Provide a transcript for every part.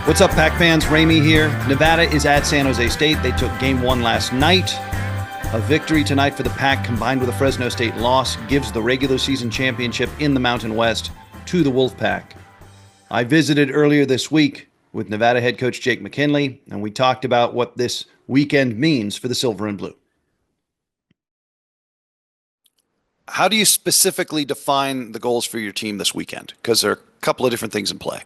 What's up, Pack fans? Ramey here. Nevada is at San Jose State. They took game one last night. A victory tonight for the Pack, combined with a Fresno State loss, gives the regular season championship in the Mountain West to the Wolfpack. I visited earlier this week with Nevada head coach Jake McKinley, and we talked about what this weekend means for the Silver and Blue. How do you specifically define the goals for your team this weekend? Because there are a couple of different things in play.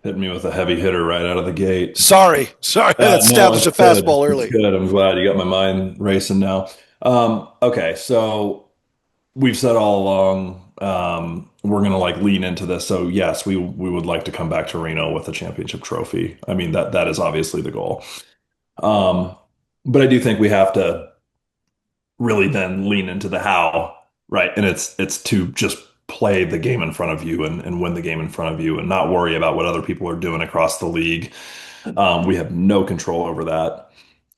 Hit me with a heavy hitter right out of the gate. Sorry. I No, established a it's good. fastball It's early. good. I'm glad you got my mind racing now. Okay, so we've said all along we're gonna like lean into this. So yes, we would like to come back to Reno with a championship trophy. I mean that is obviously the goal. Um, but I do think we have to really then lean into the how, right? And it's to just play the game in front of you and win the game in front of you and not worry about what other people are doing across the league. We have no control over that.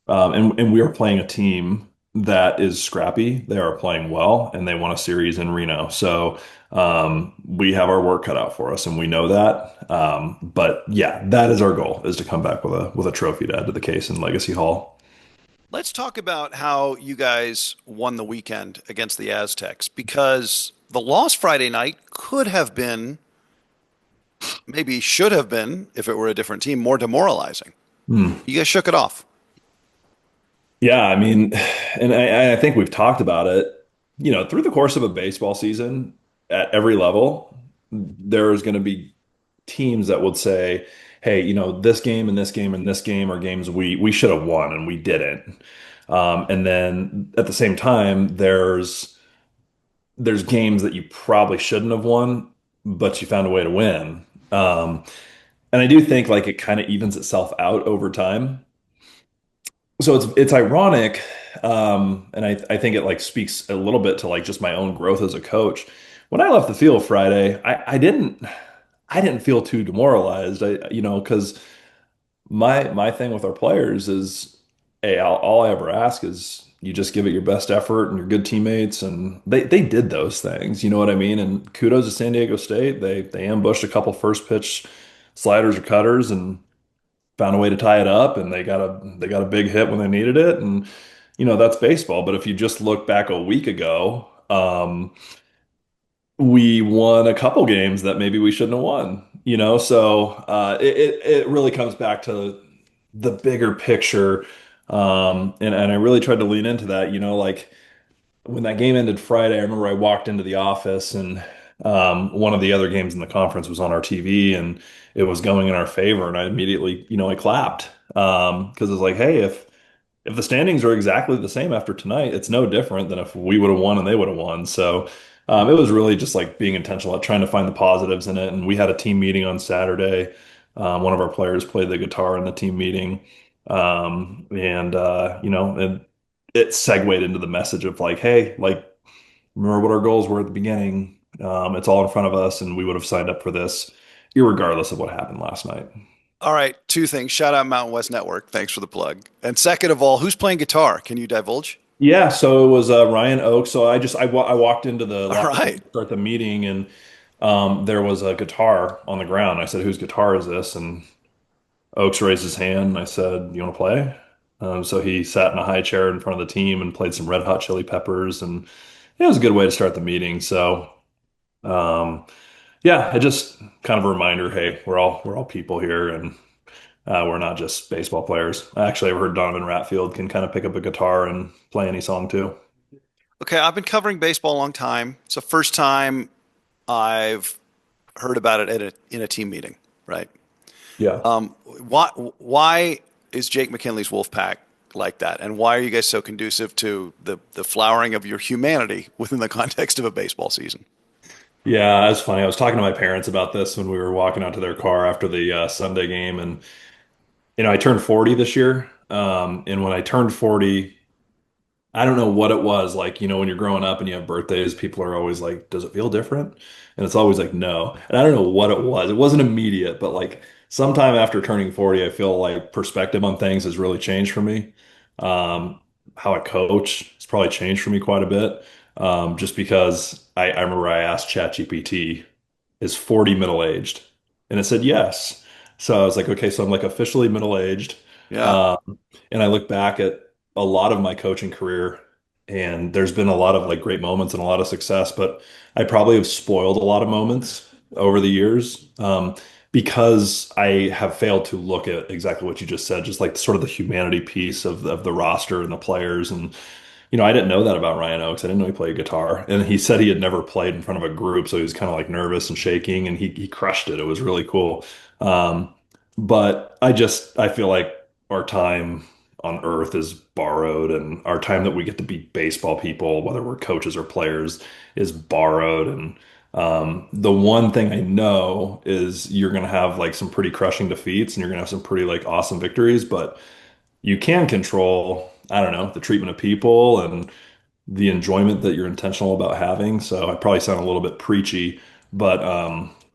And we are playing a team that is scrappy. They are playing well and they won a series in Reno. So we have our work cut out for us and we know that. But yeah, that is our goal, is to come back with a trophy to add to the case in Legacy Hall. Let's talk about how you guys won the weekend against the Aztecs, because the loss Friday night could have been, maybe should have been, if it were a different team, more demoralizing. Hmm. You guys shook it off. Yeah, I mean, and I think we've talked about it, through the course of a baseball season at every level, there's going to be teams that would say, hey, this game and this game and this game are games we should have won and we didn't. And then at the same time, there's games that you probably shouldn't have won, but you found a way to win. And I do think like it kind of evens itself out over time. So it's ironic, and I think it like speaks a little bit to like just my own growth as a coach. When I left the field Friday, I didn't feel too demoralized. Because my thing with our players is, hey, all I ever ask is you just give it your best effort and you're good teammates, and they did those things. You know what I mean? And kudos to San Diego State. They ambushed a couple first pitch sliders or cutters and found a way to tie it up, and they got a big hit when they needed it, and that's baseball. But if you just look back a week ago, we won a couple games that maybe we shouldn't have won. So it really comes back to the bigger picture, and I really tried to lean into that. Like when that game ended Friday, I remember I walked into the office and one of the other games in the conference was on our TV and it was going in our favor. And I immediately, I clapped because it's like, hey, if the standings are exactly the same after tonight, it's no different than if we would have won and they would have won. So it was really just like being intentional at trying to find the positives in it. And we had a team meeting on Saturday. One of our players played the guitar in the team meeting. And it segued into the message of like, hey, like, remember what our goals were at the beginning. It's all in front of us, and we would have signed up for this, irregardless of what happened last night. All right, two things. Shout out Mountain West Network. Thanks for the plug. And second of all, who's playing guitar? Can you divulge? Yeah, so it was Ryan Oak. So I walked into the All locker room right. to start the meeting, and there was a guitar on the ground. I said, "Whose guitar is this?" And Oaks raised his hand, and I said, "You want to play?" So he sat in a high chair in front of the team and played some Red Hot Chili Peppers, and it was a good way to start the meeting. So. Um, Yeah, it just kind of a reminder, hey, we're all people here and we're not just baseball players. Actually, I've heard Donovan Ratfield can kind of pick up a guitar and play any song too. Okay, I've been covering baseball a long time. It's the first time I've heard about it in a team meeting, right? Yeah. Why is Jake McKinley's Wolfpack like that? And why are you guys so conducive to the flowering of your humanity within the context of a baseball season? Yeah, that's funny. I was talking to my parents about this when we were walking out to their car after the Sunday game, and I turned 40 this year. And when I turned 40, I don't know what it was. Like, when you're growing up and you have birthdays, people are always like, does it feel different? And it's always like, no. And I don't know what it was. It wasn't immediate, but like sometime after turning 40, I feel like perspective on things has really changed for me. How I coach has probably changed for me quite a bit. Just because I remember I asked ChatGPT, is 40 middle-aged? And it said yes. So I was like, okay, so I'm like officially middle-aged. Yeah. Um, and I look back at a lot of my coaching career, and there's been a lot of like great moments and a lot of success, but I probably have spoiled a lot of moments over the years, because I have failed to look at exactly what you just said, just like sort of the humanity piece of the roster and the players. And I didn't know that about Ryan Oakes. I didn't know he played guitar. And he said he had never played in front of a group, so he was kind of like nervous and shaking, and he crushed it. It was really cool. Um, but I feel like our time on Earth is borrowed, and our time that we get to be baseball people, whether we're coaches or players, is borrowed. And the one thing I know is you're going to have like some pretty crushing defeats, and you're going to have some pretty like awesome victories, but you can control, I don't know, the treatment of people and the enjoyment that you're intentional about having. So I probably sound a little bit preachy, but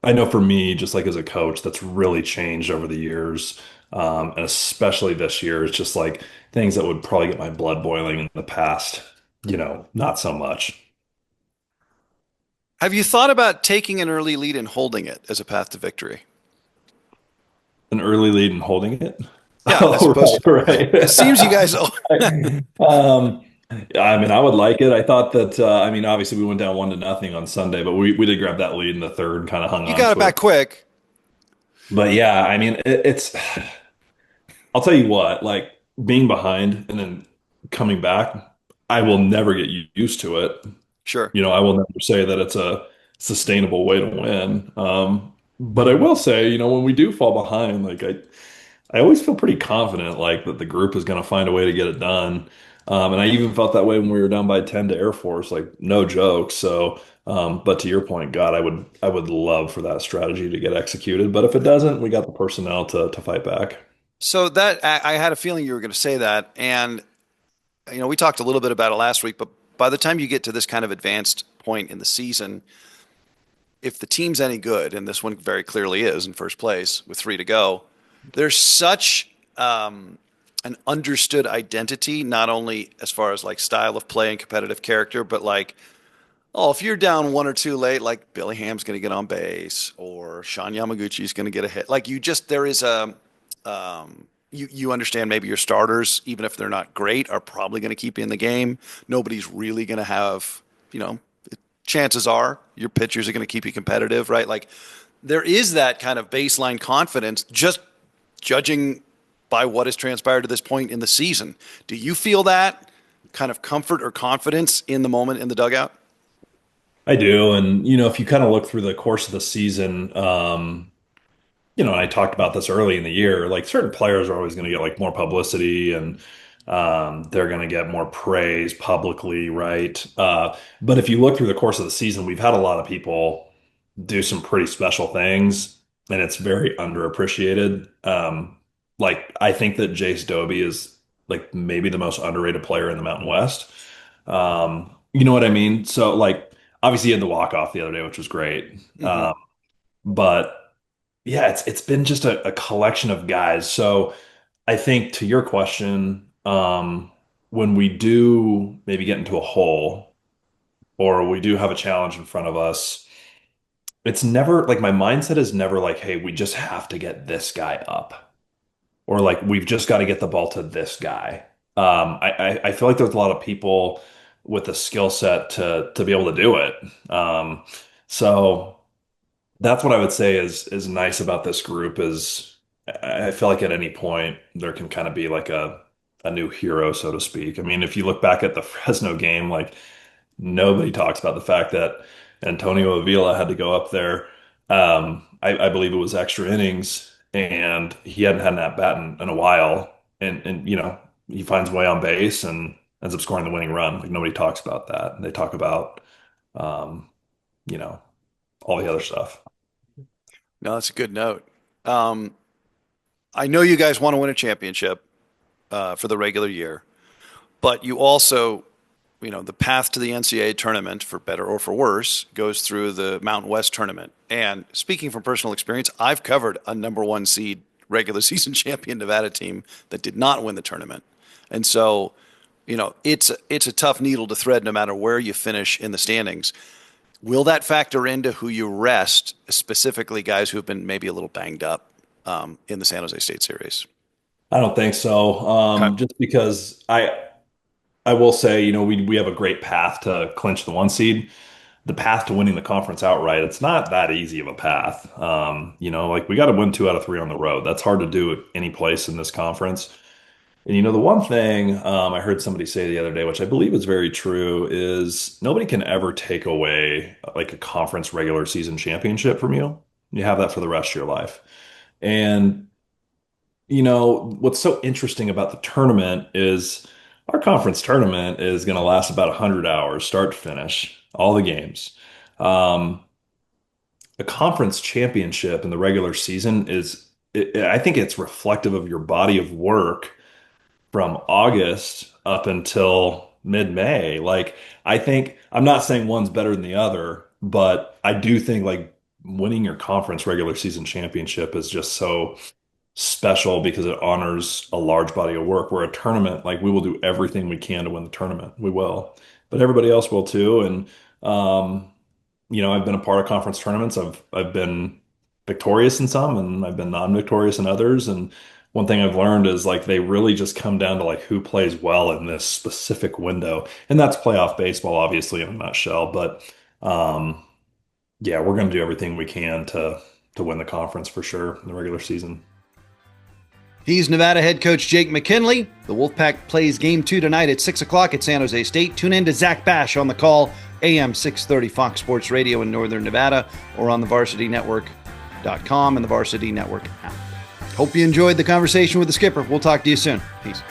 I know for me, just like as a coach, that's really changed over the years. And especially this year, it's just like things that would probably get my blood boiling in the past, not so much. Have you thought about taking an early lead and holding it as a path to victory? An early lead and holding it. Yeah, as Oh, opposed right, to, it seems you guys, right. I mean, I would like it. I thought that, I mean, obviously we went down 1-0 on Sunday, but we did grab that lead in the third and kind of hung you on got it to it. back quick. But yeah, I mean, I'll tell you what, like being behind and then coming back, I will never get used to it. Sure. I will never say that it's a sustainable way to win. But I will say, when we do fall behind, like I always feel pretty confident, like that the group is going to find a way to get it done. And I even felt that way when we were down by 10 to Air Force, like no joke. So, but to your point, God, I would love for that strategy to get executed. But if it doesn't, we got the personnel to fight back. So that I had a feeling you were going to say that, and we talked a little bit about it last week. But by the time you get to this kind of advanced point in the season, if the team's any good, and this one very clearly is in first place with 3 to go, there's such an understood identity, not only as far as like style of play and competitive character, but like, oh, if you're down one or two late, like Billy Ham's going to get on base or Sean Yamaguchi's going to get a hit. Like there is you understand maybe your starters, even if they're not great, are probably going to keep you in the game. Nobody's really going to have, you know, chances are your pitchers are going to keep you competitive, right? Like there is that kind of baseline confidence just judging by what has transpired to this point in the season. Do you feel that kind of comfort or confidence in the moment in the dugout? I do. And, if you kind of look through the course of the season, and I talked about this early in the year, like certain players are always going to get like more publicity and they're going to get more praise publicly, right? But if you look through the course of the season, we've had a lot of people do some pretty special things, and it's very underappreciated. Like I think that Jace Doby is like maybe the most underrated player in the Mountain West. You know what I mean? So like obviously he had the walk off the other day, which was great. Mm-hmm. But yeah, it's been just a collection of guys. So I think to your question, when we do maybe get into a hole or we do have a challenge in front of us, it's never like my mindset is never like, hey, we just have to get this guy up, or like we've just got to get the ball to this guy. I feel like there's a lot of people with the skill set to be able to do it. So that's what I would say is nice about this group is I feel like at any point there can kind of be like a new hero, so to speak. I mean, if you look back at the Fresno game, like nobody talks about the fact that Antonio Avila had to go up there. I believe it was extra innings, and he hadn't had an at bat in a while, and he finds a way on base and ends up scoring the winning run. Like nobody talks about that. They talk about um, you know all the other stuff. No, that's a good note. Um, I know you guys want to win a championship for the regular year, but you also, the path to the NCAA tournament, for better or for worse, goes through the Mountain West tournament. And speaking from personal experience, I've covered a number one seed regular season champion Nevada team that did not win the tournament. And so, it's a tough needle to thread no matter where you finish in the standings. Will that factor into who you rest, specifically guys who have been maybe a little banged up in the San Jose State series? I don't think so. Okay. Just because I will say, we have a great path to clinch the 1 seed. The path to winning the conference outright, it's not that easy of a path. Like we got to win 2 out of 3 on the road. That's hard to do at any place in this conference. And the one thing I heard somebody say the other day, which I believe is very true, is nobody can ever take away like a conference regular season championship from you. You have that for the rest of your life. And what's so interesting about the tournament is our conference tournament is going to last about 100 hours, start to finish, all the games. Um, a conference championship in the regular season I think it's reflective of your body of work from August up until mid-May. Like, I think, I'm not saying one's better than the other, but I do think like winning your conference regular season championship is just so special because it honors a large body of work. Where a tournament, like we will do everything we can to win the tournament. We will, but everybody else will too. And I've been a part of conference tournaments. I've been victorious in some, and I've been non-victorious in others. And one thing I've learned is like they really just come down to like who plays well in this specific window, and that's playoff baseball, obviously in a nutshell. But yeah, we're going to do everything we can to win the conference for sure in the regular season. He's Nevada head coach Jake McKinley. The Wolfpack plays game 2 tonight at 6 o'clock at San Jose State. Tune in to Zach Bash on the call, AM 630 Fox Sports Radio in Northern Nevada, or on the VarsityNetwork.com and the Varsity Network app. Hope you enjoyed the conversation with the skipper. We'll talk to you soon. Peace.